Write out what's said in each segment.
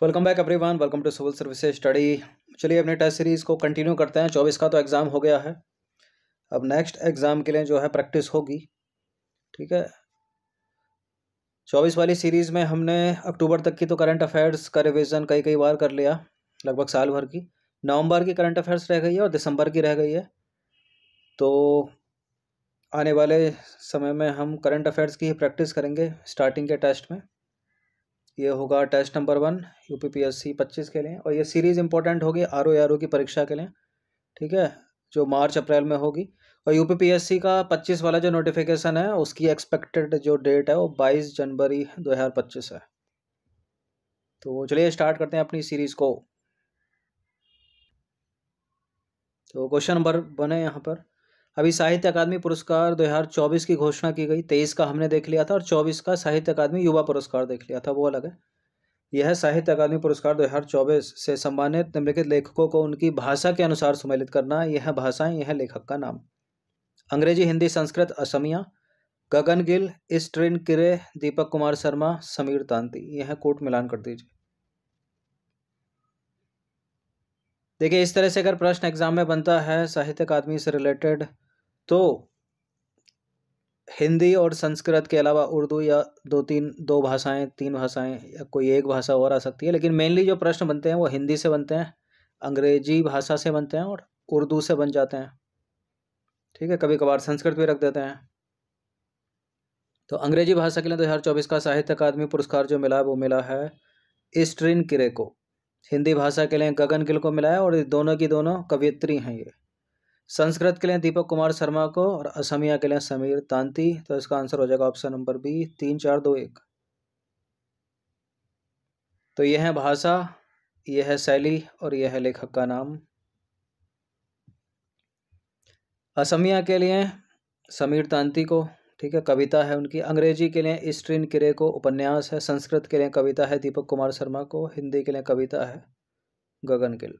Welcome back everyone, welcome to civil services study. चलिए अपने test series को continue करते हैं। 24 का तो एग्ज़ाम हो गया है। अब नेक्स्ट एग्ज़ाम के लिए जो है प्रैक्टिस होगी। ठीक है, 24 वाली सीरीज़ में हमने अक्टूबर तक की तो करंट अफेयर्स का रिवीजन कई कई बार कर लिया, लगभग साल भर की। नवंबर की करंट अफेयर्स रह गई है और दिसंबर की रह गई है। तो आने वाले समय में हम करंट अफेयर्स की ही प्रैक्टिस करेंगे स्टार्टिंग के टेस्ट में। ये होगा टेस्ट नंबर 1 UPPSC 25 के लिए, और ये सीरीज़ इंपॉर्टेंट होगी RO की परीक्षा के लिए। ठीक है, जो मार्च अप्रैल में होगी। और UPPSC का 25 वाला जो नोटिफिकेशन है उसकी एक्सपेक्टेड जो डेट है वो 22 जनवरी 2025 है। तो चलिए स्टार्ट करते हैं अपनी सीरीज़ को। तो क्वेश्चन नंबर 1 है यहाँ पर। अभी साहित्य अकादमी पुरस्कार 2024 की घोषणा की गई। 23 का हमने देख लिया था और 24 का साहित्य अकादमी युवा पुरस्कार देख लिया था, वो अलग है। यह साहित्य अकादमी पुरस्कार 2024 से सम्मानित निम्नलिखित लेखकों को उनकी भाषा के अनुसार सम्मिलित करना। यह भाषाएं, यह लेखक का नाम। अंग्रेजी, हिंदी, संस्कृत, असमिया। गगन गिल, इस्ट्रिन किरे, दीपक कुमार शर्मा, समीर तांती। यह कोट मिलान कर दीजिए। देखिए, इस तरह से अगर प्रश्न एग्जाम में बनता है साहित्य अकादमी से रिलेटेड, तो हिंदी और संस्कृत के अलावा उर्दू या दो भाषाएं, 3 भाषाएं या कोई एक भाषा और आ सकती है। लेकिन मेनली जो प्रश्न बनते हैं वो हिंदी से बनते हैं, अंग्रेजी भाषा से बनते हैं और उर्दू से बन जाते हैं। ठीक है, कभी कभार संस्कृत भी रख देते हैं। तो अंग्रेजी भाषा के लिए 2024 का साहित्य अकादमी पुरस्कार जो मिला वो मिला है इस्ट्रिन किरे को। हिंदी भाषा के लिए गगन गिल को मिला है, और दोनों की दोनों कवयित्री हैं ये। संस्कृत के लिए दीपक कुमार शर्मा को, और असमिया के लिए समीर तांती। तो इसका आंसर हो जाएगा ऑप्शन नंबर बी, 3 4 2 1। तो यह है भाषा, यह है शैली और यह है लेखक का नाम। असमिया के लिए समीर तांती को, ठीक है, कविता है उनकी। अंग्रेजी के लिए इस्ट्रिन किरे को उपन्यास है। संस्कृत के लिए कविता है दीपक कुमार शर्मा को। हिंदी के लिए कविता है गगन गिल।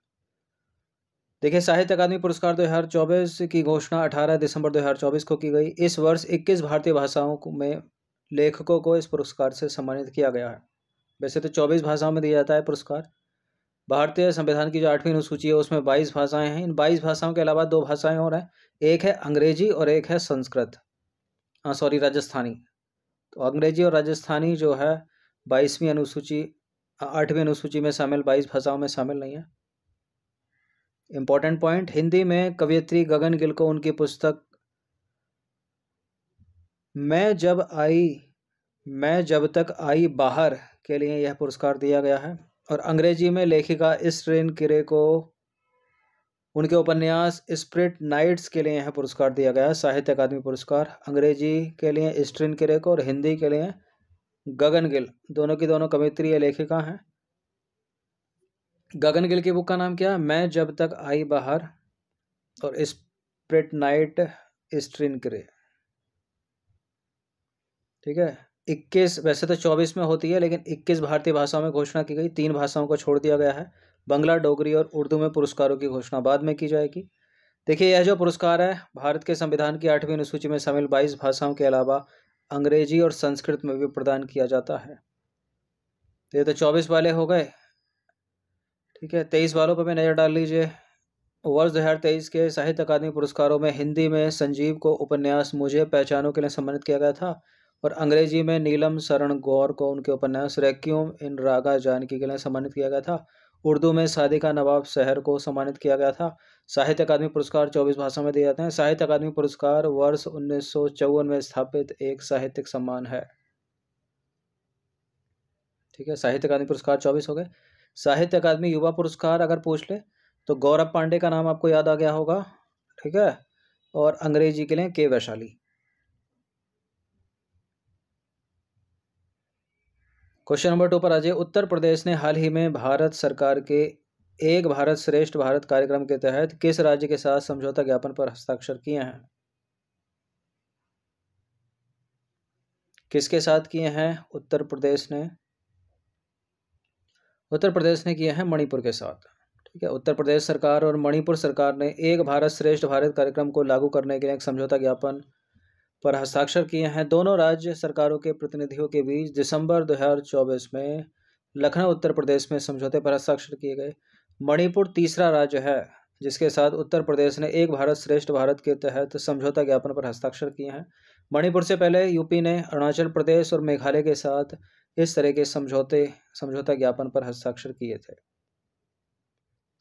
देखिए, साहित्य अकादमी पुरस्कार 2024 की घोषणा 18 दिसंबर 2024 को की गई। इस वर्ष 21 भारतीय भाषाओं में लेखकों को इस पुरस्कार से सम्मानित किया गया है। वैसे तो 24 भाषाओं में दिया जाता है पुरस्कार। भारतीय संविधान की जो 8वीं अनुसूची है उसमें 22 भाषाएं हैं। इन 22 भाषाओं के अलावा 2 भाषाएं और हैं, एक है अंग्रेजी और एक है संस्कृत, राजस्थानी। तो अंग्रेजी और राजस्थानी जो है 22वीं अनुसूची, 8वीं अनुसूची में शामिल 22 भाषाओं में शामिल नहीं है। इंपॉर्टेंट पॉइंट, हिंदी में कवयित्री गगन गिल को उनकी पुस्तक मैं जब तक आई बाहर के लिए यह पुरस्कार दिया गया है। और अंग्रेजी में लेखिका इस्ट्रिन किरे को उनके उपन्यास स्प्रिट नाइट्स के लिए यह पुरस्कार दिया गया है, साहित्य अकादमी पुरस्कार। अंग्रेजी के लिए इस्ट्रिन किरे को और हिंदी के लिए गगन गिल। दोनों की दोनों कवयित्री या लेखिका हैं। गगन गिल की बुक का नाम क्या है? मैं जब तक आई बाहर, और स्प्रिट नाइट इस्ट्रिन किरे। ठीक है, 21, वैसे तो 24 में होती है लेकिन 21 भारतीय भाषाओं में घोषणा की गई। 3 भाषाओं को छोड़ दिया गया है, बंगला, डोगरी और उर्दू में पुरस्कारों की घोषणा बाद में की जाएगी। देखिए, यह जो पुरस्कार है भारत के संविधान की 8वीं अनुसूची में शामिल 22 भाषाओं के अलावा अंग्रेजी और संस्कृत में भी प्रदान किया जाता है। तो ये तो 24 वाले हो गए। ठीक है, 23 वालों पर भी नज़र डाल लीजिए। वर्ष 2023 के साहित्य अकादमी पुरस्कारों में हिंदी में संजीव को उपन्यास मुझे पहचानों के लिए सम्मानित किया गया था, और अंग्रेजी में नीलम शरण गौर को उनके उपन्यास रेक्विएम इन रागा जानकी के लिए सम्मानित किया गया था। उर्दू में सादिका नवाब शहर को सम्मानित किया गया था। साहित्य अकादमी पुरस्कार 24 भाषाओं में दिए जाते हैं। साहित्य अकादमी पुरस्कार वर्ष 1954 में स्थापित एक साहित्यिक सम्मान है। ठीक है, साहित्य अकादमी पुरस्कार 24 हो गए। साहित्य अकादमी युवा पुरस्कार अगर पूछ ले तो गौरव पांडे का नाम आपको याद आ गया होगा। ठीक है, और अंग्रेजी के लिए के वैशाली। क्वेश्चन नंबर 2 पर आ जाइए। उत्तर प्रदेश ने हाल ही में भारत सरकार के एक भारत श्रेष्ठ भारत कार्यक्रम के तहत किस राज्य के साथ समझौता ज्ञापन पर हस्ताक्षर किए हैं? किसके साथ किए हैं? उत्तर प्रदेश ने किए हैं मणिपुर के साथ। ठीक है, उत्तर प्रदेश सरकार और मणिपुर सरकार ने एक भारत श्रेष्ठ भारत कार्यक्रम को लागू करने के लिए एक समझौता ज्ञापन पर हस्ताक्षर किए हैं। दोनों राज्य सरकारों के प्रतिनिधियों के बीच दिसंबर 2024 में लखनऊ उत्तर प्रदेश में समझौते पर हस्ताक्षर किए गए। मणिपुर तीसरा राज्य है जिसके साथ उत्तर प्रदेश ने एक भारत श्रेष्ठ भारत के तहत समझौता ज्ञापन पर हस्ताक्षर किए हैं। मणिपुर से पहले यूपी ने अरुणाचल प्रदेश और मेघालय के साथ इस तरह के समझौता ज्ञापन पर हस्ताक्षर किए थे।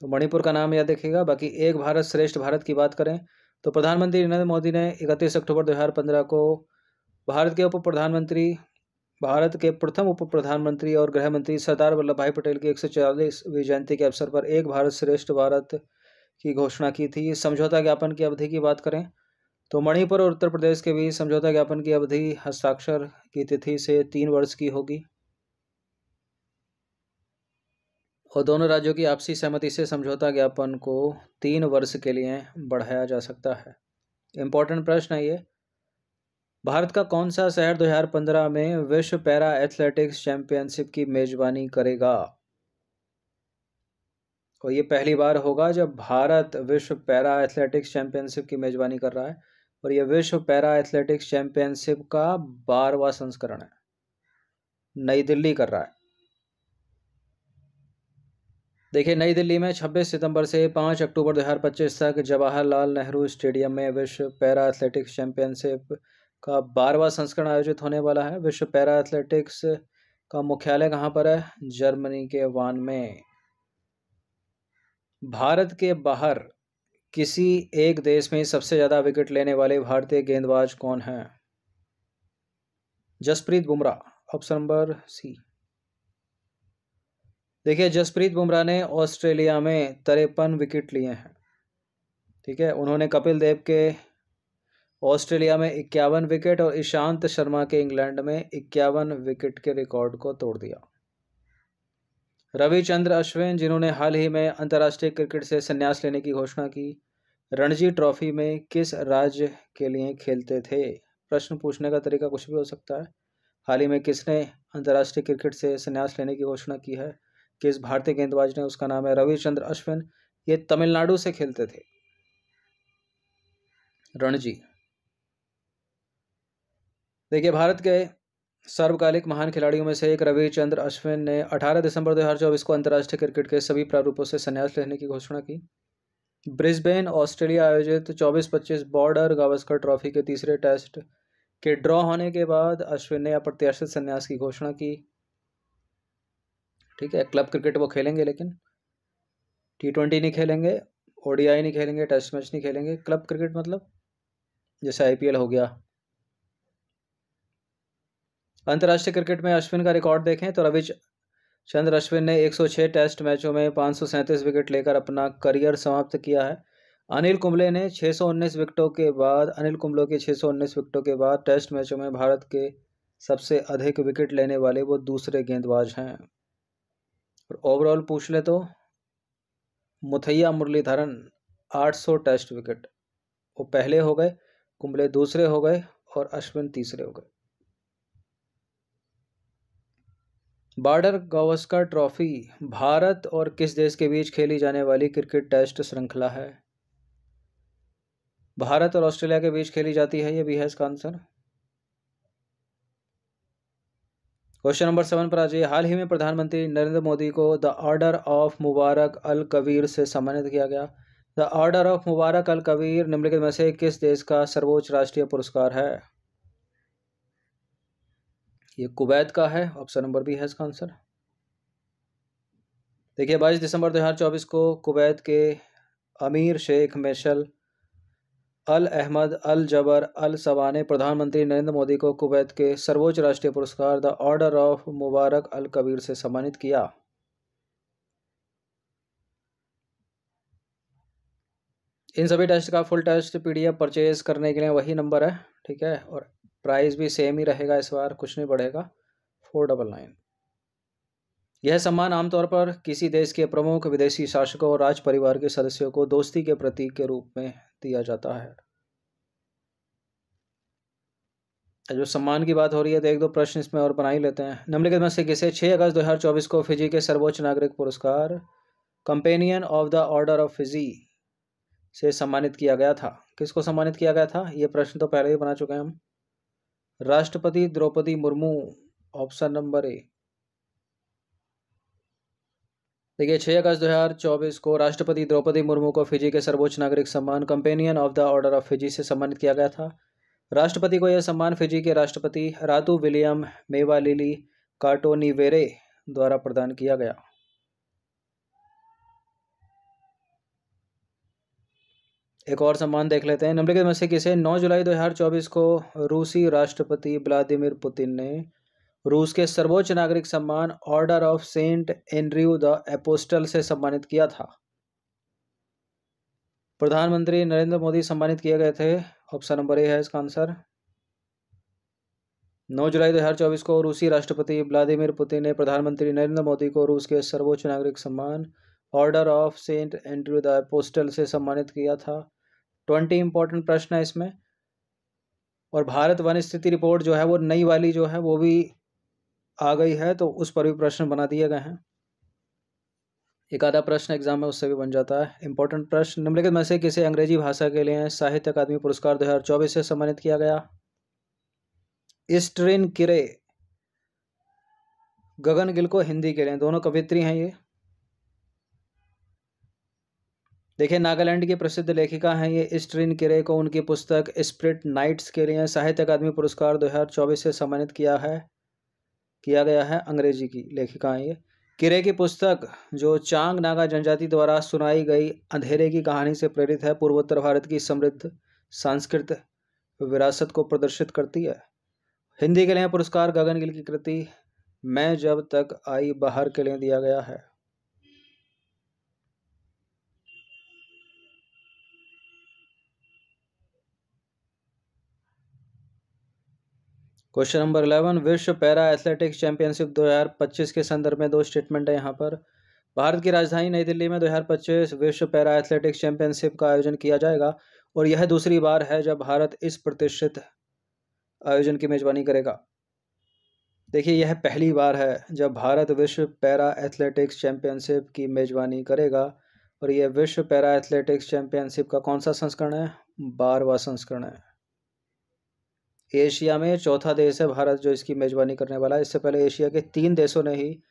तो मणिपुर का नाम याद रखिएगा। बाकी एक भारत श्रेष्ठ भारत की बात करें तो प्रधानमंत्री नरेंद्र मोदी ने 31 अक्टूबर 2015 को भारत के प्रथम उप प्रधानमंत्री और गृह मंत्री सरदार वल्लभ भाई पटेल की 144वीं जयंती के अवसर पर एक भारत श्रेष्ठ भारत की घोषणा की थी। समझौता ज्ञापन की अवधि की बात करें तो मणिपुर और उत्तर प्रदेश के बीच समझौता ज्ञापन की अवधि हस्ताक्षर की तिथि से 3 वर्ष की होगी और दोनों राज्यों की आपसी सहमति से समझौता ज्ञापन को 3 वर्ष के लिए बढ़ाया जा सकता है। इंपॉर्टेंट प्रश्न है ये, भारत का कौन सा शहर 2015 में विश्व पैरा एथलेटिक्स चैंपियनशिप की मेजबानी करेगा? और ये पहली बार होगा जब भारत विश्व पैरा एथलेटिक्स चैंपियनशिप की मेजबानी कर रहा है और ये विश्व पैरा एथलेटिक्स चैंपियनशिप का 12वां संस्करण है। नई दिल्ली कर रहा है। देखिए, नई दिल्ली में 26 सितंबर से 5 अक्टूबर 2025 तक जवाहरलाल नेहरू स्टेडियम में विश्व पैरा एथलेटिक्स चैंपियनशिप का 12वां संस्करण आयोजित होने वाला है। विश्व पैरा एथलेटिक्स का मुख्यालय कहाँ पर है? जर्मनी के वान में। भारत के बाहर किसी एक देश में सबसे ज़्यादा विकेट लेने वाले भारतीय गेंदबाज कौन हैं? Jasprit Bumrah, option number C. देखिए, जसप्रीत बुमराह ने ऑस्ट्रेलिया में 53 विकेट लिए हैं। ठीक है, उन्होंने कपिल देव के ऑस्ट्रेलिया में 51 विकेट और ईशांत शर्मा के इंग्लैंड में 51 विकेट के रिकॉर्ड को तोड़ दिया। रविचंद्र अश्विन, जिन्होंने हाल ही में अंतर्राष्ट्रीय क्रिकेट से संन्यास लेने की घोषणा की, रणजी ट्रॉफी में किस राज्य के लिए खेलते थे? प्रश्न पूछने का तरीका कुछ भी हो सकता है। हाल ही में किसने अंतर्राष्ट्रीय क्रिकेट से संन्यास लेने की घोषणा की है? किस भारतीय गेंदबाज ने? उसका नाम है रविचंद्र अश्विन। ये तमिलनाडु से खेलते थे, रणजी। देखिए, भारत के सर्वकालिक महान खिलाड़ियों में से एक रविचंद्र अश्विन ने 18 दिसंबर 2024 को अंतर्राष्ट्रीय क्रिकेट के सभी प्रारूपों से संन्यास लेने की घोषणा की। ब्रिस्बेन, ऑस्ट्रेलिया आयोजित 24-25 बॉर्डर गावस्कर ट्रॉफी के तीसरे टेस्ट के ड्रॉ होने के बाद अश्विन ने अप्रत्याशित संन्यास की घोषणा की। ठीक है, क्लब क्रिकेट वो खेलेंगे लेकिन T20 नहीं खेलेंगे, ODI नहीं खेलेंगे, टेस्ट मैच नहीं खेलेंगे। क्लब क्रिकेट मतलब जैसे IPL हो गया। अंतर्राष्ट्रीय क्रिकेट में अश्विन का रिकॉर्ड देखें तो रविचंद्र अश्विन ने 106 टेस्ट मैचों में 537 विकेट लेकर अपना करियर समाप्त किया है। अनिल कुंबले के 619 विकेटों के बाद टेस्ट मैचों में भारत के सबसे अधिक विकेट लेने वाले वो दूसरे गेंदबाज हैं। और ओवरऑल पूछ ले तो मुथैया मुरलीधरन 800 टेस्ट विकेट, वो पहले हो गए, कुंबले दूसरे हो गए और अश्विन तीसरे हो गए। बॉर्डर गावस्कर ट्रॉफी भारत और किस देश के बीच खेली जाने वाली क्रिकेट टेस्ट श्रृंखला है? भारत और ऑस्ट्रेलिया के बीच खेली जाती है, ये भी है इसका आंसर। क्वेश्चन नंबर 7 पर आ जाइए। हाल ही में प्रधानमंत्री नरेंद्र मोदी को द ऑर्डर ऑफ मुबारक अल कबीर से सम्मानित किया गया। द ऑर्डर ऑफ मुबारक अल कबीर निम्नलिखित में से किस देश का सर्वोच्च राष्ट्रीय पुरस्कार है? ये कुवैत का है, ऑप्शन नंबर बी है इसका आंसर। देखिए, 22 दिसंबर 2024 को कुवैत के अमीर शेख मैशल अल अहमद अल जबर अल सबा ने प्रधानमंत्री नरेंद्र मोदी को कुवैत के सर्वोच्च राष्ट्रीय पुरस्कार द ऑर्डर ऑफ मुबारक अल कबीर से सम्मानित किया। इन सभी टेस्ट का फुल टेस्ट PDF परचेज करने के लिए वही नंबर है। ठीक है, और प्राइस भी सेम ही रहेगा, इस बार कुछ नहीं बढ़ेगा, 499। यह सम्मान आमतौर पर किसी देश के प्रमुख विदेशी शासकों और राज परिवार के सदस्यों को दोस्ती के प्रतीक के रूप में दिया जाता है। जो सम्मान की बात हो रही है तो एक दो प्रश्न इसमें और बना ही लेते हैं। निम्नलिखित में से किसे 6 अगस्त 2024 को फिजी के सर्वोच्च नागरिक पुरस्कार companion of the order of Fiji से सम्मानित किया गया था? किसको सम्मानित किया गया था? ये प्रश्न तो पहले ही बना चुके हैं हम। राष्ट्रपति Droupadi Murmu, option number A. देखिए 6 अगस्त 2024 को राष्ट्रपति द्रौपदी मुर्मू को फिजी के सर्वोच्च नागरिक सम्मान companion of the order of Fiji से सम्मानित किया गया था। राष्ट्रपति को यह सम्मान फिजी के राष्ट्रपति रातू विलियम मेवालिली कार्टोनीवेरे द्वारा प्रदान किया गया। एक और सम्मान देख लेते हैं। निम्नलिखित में से किसे 9 जुलाई 2024 को रूसी राष्ट्रपति व्लादिमीर पुतिन ने रूस के सर्वोच्च नागरिक सम्मान Order of Saint Andrew the Apostle से सम्मानित किया था? प्रधानमंत्री नरेंद्र मोदी सम्मानित किए गए थे। ऑप्शन नंबर ए है इसका आंसर। 9 जुलाई 2024 को रूसी राष्ट्रपति व्लादिमीर पुतिन ने प्रधानमंत्री नरेंद्र मोदी को रूस के सर्वोच्च नागरिक सम्मान Order of Saint Andrew the Apostle से सम्मानित किया था। 20 इंपॉर्टेंट प्रश्न है इसमें। और भारत वन स्थिति रिपोर्ट जो है वो नई वाली जो है वो भी आ गई है, तो उस पर भी प्रश्न बना दिए गए हैं। एक आधा प्रश्न एग्जाम में उससे भी बन जाता है। इंपॉर्टेंट प्रश्न। निम्नलिखित में से किसे अंग्रेजी भाषा के लिए साहित्य अकादमी पुरस्कार 2024 से सम्मानित किया गया? इस्ट्रिन किरे, गगन गिल को हिंदी के लिए, दोनों कवित्री हैं ये। देखिए नागालैंड की प्रसिद्ध लेखिका हैं ये इस्ट्रिन किरे को उनकी पुस्तक स्प्रिट नाइट्स के लिए साहित्य अकादमी पुरस्कार 2024 से सम्मानित किया गया है। अंग्रेजी की लेखिका हैं ये। किरे की पुस्तक जो चांग नागा जनजाति द्वारा सुनाई गई अंधेरे की कहानी से प्रेरित है, पूर्वोत्तर भारत की समृद्ध सांस्कृतिक विरासत को प्रदर्शित करती है। हिंदी के लिए पुरस्कार गगन गिल की कृति मैं जब तक आई बाहर के लिए दिया गया है। क्वेश्चन नंबर 11, विश्व पैरा एथलेटिक्स चैंपियनशिप 2025 के संदर्भ में दो स्टेटमेंट है यहाँ पर। भारत की राजधानी नई दिल्ली में 2025 विश्व पैरा एथलेटिक्स चैंपियनशिप का आयोजन किया जाएगा और यह दूसरी बार है जब भारत इस प्रतिष्ठित आयोजन की मेजबानी करेगा। देखिए यह पहली बार है जब भारत विश्व पैरा एथलेटिक्स चैंपियनशिप की मेजबानी करेगा और यह विश्व पैरा एथलेटिक्स चैंपियनशिप का कौन सा संस्करण है? 12वां संस्करण है। एशिया में चौथा देश है भारत जो इसकी मेजबानी करने वाला है। इससे पहले एशिया के 3 देशों ने ही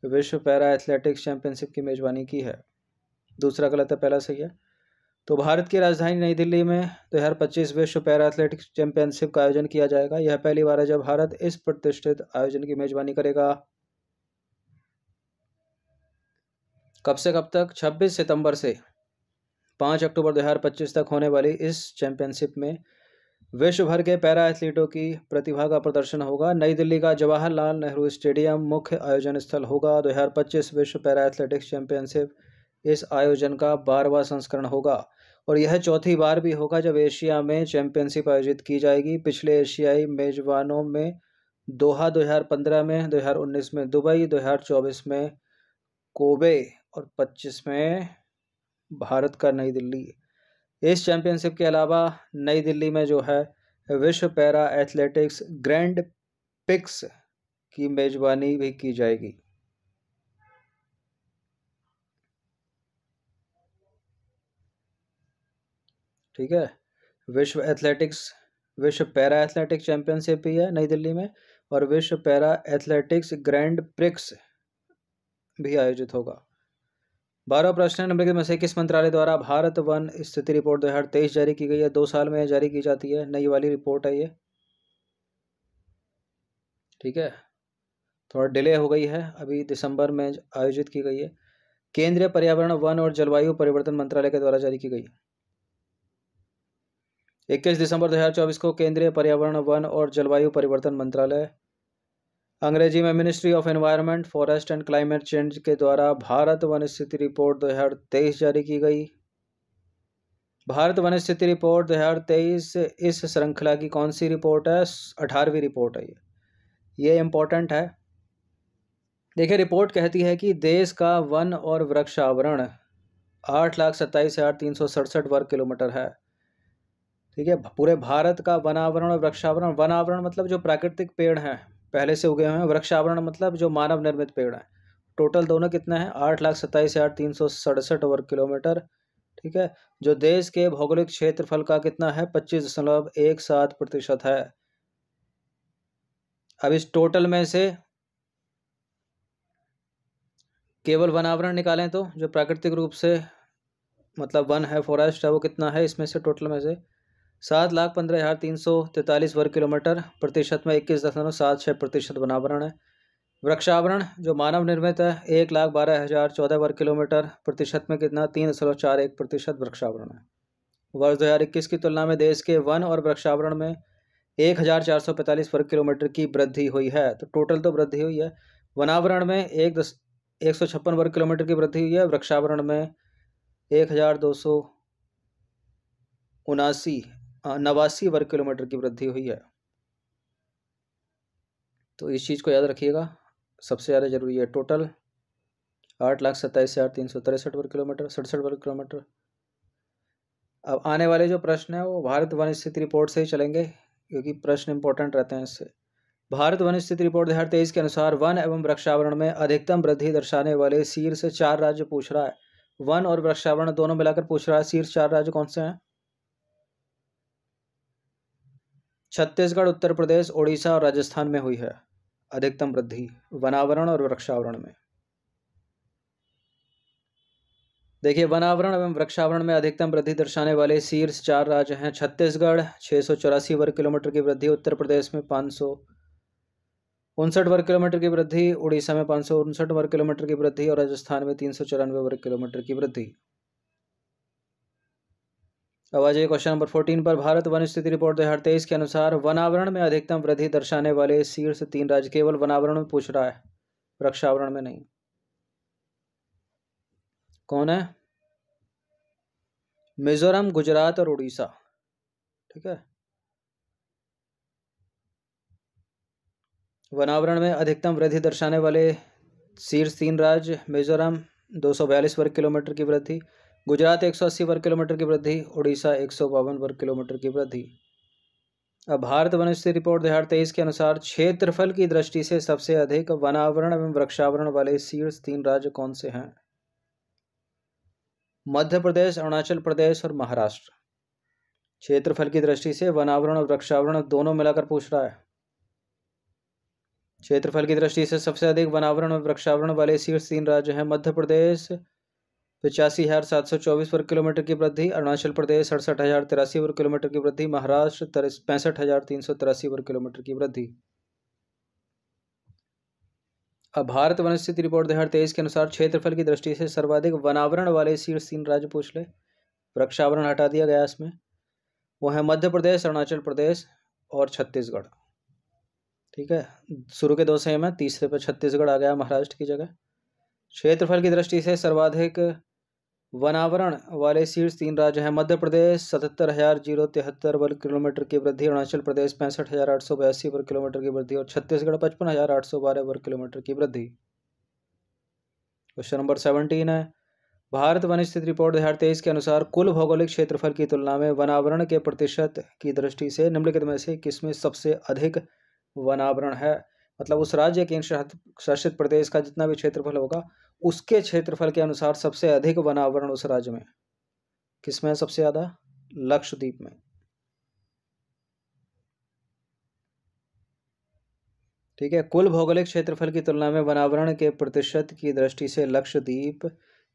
विश्व पैरा एथलेटिक्स चैंपियनशिप की मेजबानी की है। दूसरा गलत है, पहला सही है। तो भारत की राजधानी नई दिल्ली में 2025 विश्व पैरा एथलेटिक्स चैंपियनशिप का आयोजन किया जाएगा। यह पहली बार है जब भारत इस प्रतिष्ठित आयोजन की मेजबानी करेगा। कब से कब तक? 26 सितंबर से 5 अक्टूबर 2025 तक होने वाली इस चैंपियनशिप में विश्व भर के पैरा एथलीटों की प्रतिभा का प्रदर्शन होगा। नई दिल्ली का जवाहरलाल नेहरू स्टेडियम मुख्य आयोजन स्थल होगा। 2025 विश्व पैरा एथलेटिक्स चैंपियनशिप इस आयोजन का 12वां संस्करण होगा और यह चौथी बार भी होगा जब एशिया में चैंपियनशिप आयोजित की जाएगी। पिछले एशियाई मेजबानों में दोहा 2015 में, 2019 में दुबई, 2024 में कोबे और 25 में भारत का नई दिल्ली। इस चैंपियनशिप के अलावा नई दिल्ली में जो है विश्व पैरा एथलेटिक्स ग्रैंड पिक्स की मेजबानी भी की जाएगी। ठीक है, विश्व पैरा एथलेटिक्स चैंपियनशिप भी है नई दिल्ली में और विश्व पैरा एथलेटिक्स ग्रैंड प्रिक्स भी आयोजित होगा। 12 प्रश्न। निम्नलिखित में से किस मंत्रालय द्वारा भारत वन स्थिति रिपोर्ट 2023 जारी की गई है? 2 साल में जारी की जाती है, नई वाली रिपोर्ट है ये। ठीक है, थोड़ा डिले हो गई है, अभी दिसंबर में आयोजित की गई है। केंद्रीय पर्यावरण वन और जलवायु परिवर्तन मंत्रालय के द्वारा जारी की गई। 21 दिसंबर 2024 को केंद्रीय पर्यावरण वन और जलवायु परिवर्तन मंत्रालय, अंग्रेजी में ministry of environment forest and climate change के द्वारा भारत वन स्थिति रिपोर्ट 2023 जारी की गई। भारत वन स्थिति रिपोर्ट 2023 इस श्रृंखला की कौन सी रिपोर्ट है? 18वीं रिपोर्ट है ये इंपॉर्टेंट है। देखिए रिपोर्ट कहती है कि देश का वन और वृक्षावरण 8,27,367 वर्ग किलोमीटर है। ठीक है, पूरे भारत का वनावरण और वृक्षावरण, वनावरण मतलब जो प्राकृतिक पेड़ हैं पहले से उगे हुए हैं, वृक्षावरण मतलब जो मानव निर्मित पेड़ हैं। टोटल दोनों कितना है? 8,27,367 वर्ग किलोमीटर। ठीक है, जो देश के भौगोलिक क्षेत्रफल का कितना है? 25.17% है। अब इस टोटल में से केवल वनावरण निकालें तो जो प्राकृतिक रूप से मतलब वन है, फॉरेस्ट है, वो कितना है इसमें से, टोटल में से 7,15,343 वर्ग किलोमीटर, प्रतिशत में 21.76% वनावरण है। वृक्षावरण जो मानव निर्मित है 1,12,014 वर्ग किलोमीटर, प्रतिशत में कितना, 3.41% वृक्षावरण है। वर्ष 2021 की तुलना में देश के वन और वृक्षावरण में 1,445 वर्ग किलोमीटर की वृद्धि हुई है। तो टोटल तो वृद्धि हुई है, वनावरण में 156 वर्ग किलोमीटर की वृद्धि हुई है, वृक्षावरण में 1,279 वर्ग किलोमीटर की वृद्धि हुई है। तो इस चीज़ को याद रखिएगा, सबसे ज़्यादा जरूरी है। टोटल 8,27,363 वर्ग किलोमीटर, 67 वर्ग किलोमीटर। अब आने वाले जो प्रश्न है वो भारत वन स्थिति रिपोर्ट से ही चलेंगे, क्योंकि प्रश्न इंपॉर्टेंट रहते हैं इससे। भारत वन स्थिति रिपोर्ट 2023 के अनुसार वन एवं वृक्षावरण में अधिकतम वृद्धि दर्शाने वाले शीर्ष 4 राज्य पूछ रहा है। वन और वृक्षावरण दोनों मिलाकर पूछ रहा है, शीर्ष 4 राज्य कौन से हैं? छत्तीसगढ़, उत्तर प्रदेश, ओडिशा और राजस्थान में हुई है अधिकतम वृद्धि वनावरण और वृक्षावरण में। देखिए, वनावरण एवं वृक्षावरण में अधिकतम वृद्धि दर्शाने वाले शीर्ष 4 राज्य हैं। छत्तीसगढ़ 684 वर्ग किलोमीटर की वृद्धि, उत्तर प्रदेश में 559 वर्ग किलोमीटर की वृद्धि, उड़ीसा में 559 वर्ग किलोमीटर की वृद्धि और राजस्थान में 394 वर्ग किलोमीटर की वृद्धि। अब आ जाइए क्वेश्चन नंबर 14 पर। भारत वन स्थिति रिपोर्ट 2023 के अनुसार वनावरण में अधिकतम वृद्धि दर्शाने वाले शीर्ष 3 राज्य, केवल वनावरण में पूछ रहा है, वृक्षावरण में नहीं। कौन है? मिजोरम, गुजरात और उड़ीसा। ठीक है, वनावरण में अधिकतम वृद्धि दर्शाने वाले शीर्ष 3 राज्य, मिजोरम 242 वर्ग किलोमीटर की वृद्धि, गुजरात 180 वर्ग किलोमीटर की वृद्धि, उड़ीसा 152 वर्ग किलोमीटर की वृद्धि। अब भारत वन स्थिति रिपोर्ट 2023 के अनुसार क्षेत्रफल की दृष्टि से सबसे अधिक वनावरण एवं वृक्षावरण वाले शीर्ष 3 राज्य कौन से हैं? मध्य प्रदेश, अरुणाचल प्रदेश और महाराष्ट्र। क्षेत्रफल की दृष्टि से वनावरण और वृक्षावरण दोनों मिलाकर पूछ रहा है। क्षेत्रफल की दृष्टि से सबसे अधिक वनावरण और वृक्षावरण वाले शीर्ष 3 राज्य हैं। मध्य प्रदेश 85,724 वर्ग किलोमीटर की वृद्धि, अरुणाचल प्रदेश 68,083 वर्ग किलोमीटर की वृद्धि, महाराष्ट्र 65,383 वर्ग किलोमीटर की वृद्धि। अब भारत वन स्थिति रिपोर्ट 2023 के अनुसार क्षेत्रफल की दृष्टि से सर्वाधिक वनावरण वाले शीर्ष 3 राज्य पूछ ले, वृक्षावरण हटा दिया गया इसमें। वो है मध्य प्रदेश, अरुणाचल प्रदेश और छत्तीसगढ़। ठीक है, शुरू के 2 सेम है, तीसरे पर छत्तीसगढ़ आ गया महाराष्ट्र की जगह। क्षेत्रफल की दृष्टि से सर्वाधिक वनावरण वाले शीर्ष 3 राज्य हैं। मध्य प्रदेश 77,073 वर्ग किलोमीटर की वृद्धि, अरुणाचल प्रदेश 65,882 वर्ग किलोमीटर की वृद्धि और छत्तीसगढ़ 55,812 वर्ग किलोमीटर की वृद्धि। क्वेश्चन नंबर 17 है, भारत वन स्थिति रिपोर्ट 2023 के अनुसार कुल भौगोलिक क्षेत्रफल की तुलना में वनावरण के प्रतिशत की दृष्टि से निम्नलिखित में से किसमें सबसे अधिक वनावरण है? मतलब उस राज्य केंद्र शासित प्रदेश का जितना भी क्षेत्रफल होगा, उसके क्षेत्रफल के अनुसार सबसे अधिक वनावरण उस राज्य में किसमें है सबसे ज़्यादा? लक्षद्वीप में। ठीक है, कुल भौगोलिक क्षेत्रफल की तुलना में वनावरण के प्रतिशत की दृष्टि से लक्षद्वीप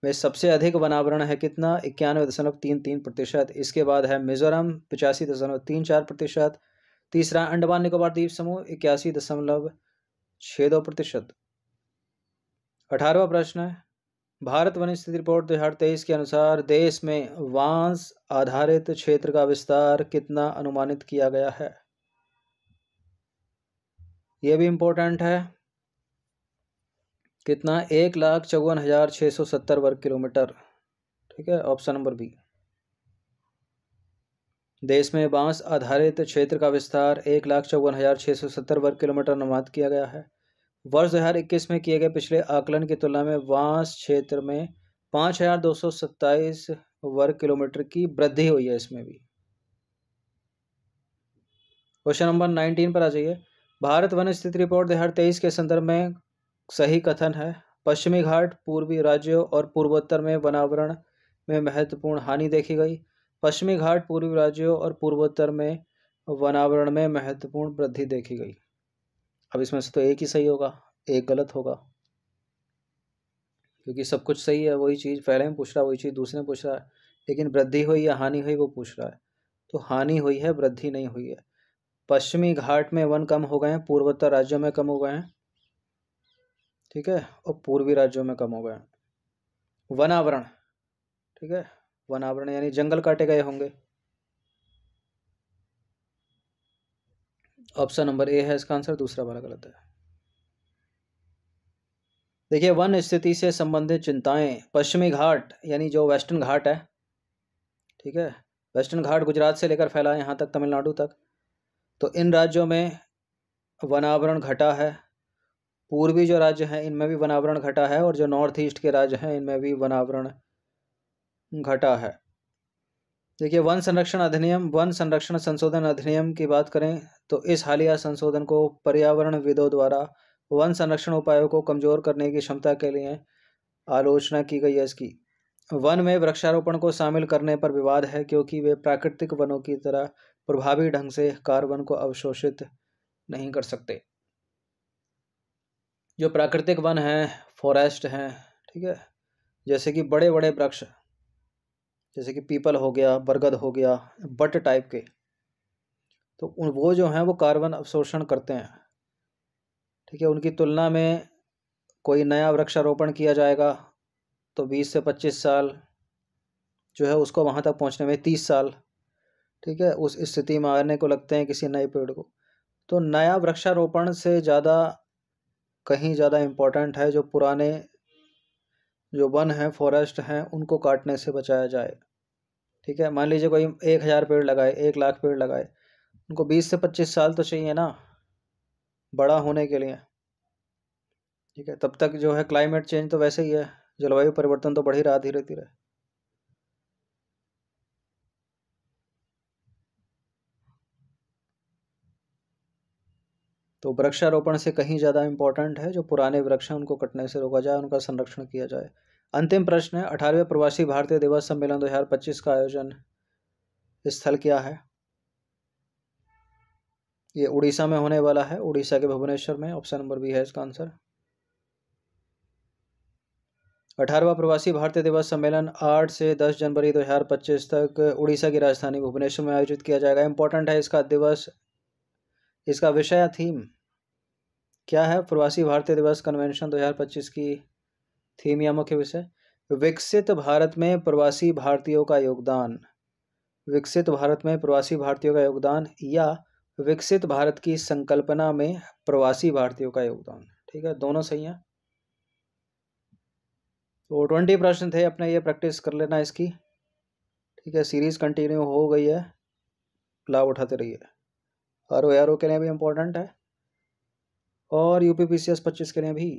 में सबसे अधिक वनावरण है कितना? 91.33%। इसके बाद है मिजोरम 85.34%। तीसरा अंडमान निकोबार द्वीप समूह 81.62%। 18वां प्रश्न है, भारत वन स्थिति रिपोर्ट 2023 के अनुसार देश में बांस आधारित क्षेत्र का विस्तार कितना अनुमानित किया गया है? यह भी इंपॉर्टेंट है। कितना? 1,54,670 वर्ग किलोमीटर। ठीक है, ऑप्शन नंबर बी। देश में बांस आधारित क्षेत्र का विस्तार 1,54,670 वर्ग किलोमीटर अनुमानित किया गया है। वर्ष 2021 में किए गए पिछले आकलन की तुलना में बांस क्षेत्र में 5,227 वर्ग किलोमीटर की वृद्धि हुई है इसमें भी। क्वेश्चन नंबर 19 पर आ जाइए। भारत वन स्थिति रिपोर्ट 2023 के संदर्भ में सही कथन है, पश्चिमी घाट, पूर्वी राज्यों और पूर्वोत्तर में वनावरण में महत्वपूर्ण हानि देखी गई। पश्चिमी घाट, पूर्वी राज्यों और पूर्वोत्तर में वनावरण में महत्वपूर्ण वृद्धि देखी गई। अब इसमें से तो एक ही सही होगा, एक गलत होगा। क्योंकि सब कुछ सही है, वही चीज़ पहले में पूछ रहा है, वही चीज़ दूसरे में पूछ रहा है, लेकिन वृद्धि हुई या हानि हुई वो पूछ रहा है। तो हानि हुई है, वृद्धि नहीं हुई है। पश्चिमी घाट में वन कम हो गए हैं, पूर्वोत्तर राज्यों में कम हो गए हैं, ठीक है, और पूर्वी राज्यों में कम हो गए हैं। वनावरण, ठीक है, वनावरण यानी जंगल काटे गए होंगे। ऑप्शन नंबर ए है इसका आंसर, दूसरा वाला गलत है। देखिए, वन स्थिति से संबंधित चिंताएं, पश्चिमी घाट यानी जो वेस्टर्न घाट है, ठीक है, वेस्टर्न घाट गुजरात से लेकर फैला है यहाँ तक, तमिलनाडु तक। तो इन राज्यों में वनावरण घटा है। पूर्वी जो राज्य हैं इनमें भी वनावरण घटा है, और जो नॉर्थ ईस्ट के राज्य हैं इनमें भी वनावरण घटा है। देखिए, वन संरक्षण अधिनियम, वन संरक्षण संशोधन अधिनियम की बात करें तो इस हालिया संशोधन को पर्यावरणविदों द्वारा वन संरक्षण उपायों को कमजोर करने की क्षमता के लिए आलोचना की गई है इसकी। वन में वृक्षारोपण को शामिल करने पर विवाद है, क्योंकि वे प्राकृतिक वनों की तरह प्रभावी ढंग से कार्बन को अवशोषित नहीं कर सकते। जो प्राकृतिक वन हैं, फॉरेस्ट हैं, ठीक है, जैसे कि बड़े बड़े वृक्ष, जैसे कि पीपल हो गया, बरगद हो गया, बट टाइप के, तो वो जो हैं वो कार्बन अवशोषण करते हैं, ठीक है। उनकी तुलना में कोई नया वृक्षारोपण किया जाएगा तो 20 से 25 साल जो है उसको वहाँ तक पहुँचने में 30 साल, ठीक है, उस स्थिति में आने को लगते हैं किसी नए पेड़ को। तो नया वृक्षारोपण से ज़्यादा, कहीं ज़्यादा इम्पोर्टेंट है जो पुराने जो वन हैं, फॉरेस्ट हैं, उनको काटने से बचाया जाए, ठीक है। मान लीजिए कोई 1000 पेड़ लगाए, 1 लाख पेड़ लगाए, उनको 20 से 25 साल तो चाहिए ना बड़ा होने के लिए, ठीक है। तब तक जो है क्लाइमेट चेंज तो वैसे ही है, जलवायु परिवर्तन तो बढ़ ही रहा धीरे धीरे। तो वृक्षारोपण से कहीं ज़्यादा इम्पोर्टेंट है जो पुराने वृक्ष हैं उनको कटने से रोका जाए, उनका संरक्षण किया जाए। अंतिम प्रश्न है, 18वें प्रवासी भारतीय दिवस सम्मेलन 2025 का आयोजन स्थल क्या है? ये उड़ीसा में होने वाला है, उड़ीसा के भुवनेश्वर में। ऑप्शन नंबर बी है इसका आंसर। 18वां प्रवासी भारतीय दिवस सम्मेलन 8 से 10 जनवरी 2025 तक उड़ीसा की राजधानी भुवनेश्वर में आयोजित किया जाएगा। इंपॉर्टेंट है इसका दिवस, इसका विषय थीम क्या है? प्रवासी भारतीय दिवस कन्वेंशन 2025 की थीम या मुख्य विषय, विकसित भारत में प्रवासी भारतीयों का योगदान। विकसित भारत में प्रवासी भारतीयों का योगदान, या विकसित भारत की संकल्पना में प्रवासी भारतीयों का योगदान, ठीक है, दोनों सही हैं। तो 20 प्रश्न थे अपने, ये प्रैक्टिस कर लेना इसकी, ठीक है। सीरीज कंटिन्यू हो गई है, लाभ उठाते रहिए। आर ओ के लिए भी इम्पोर्टेंट है और यूपी PCS 25 के लिए भी।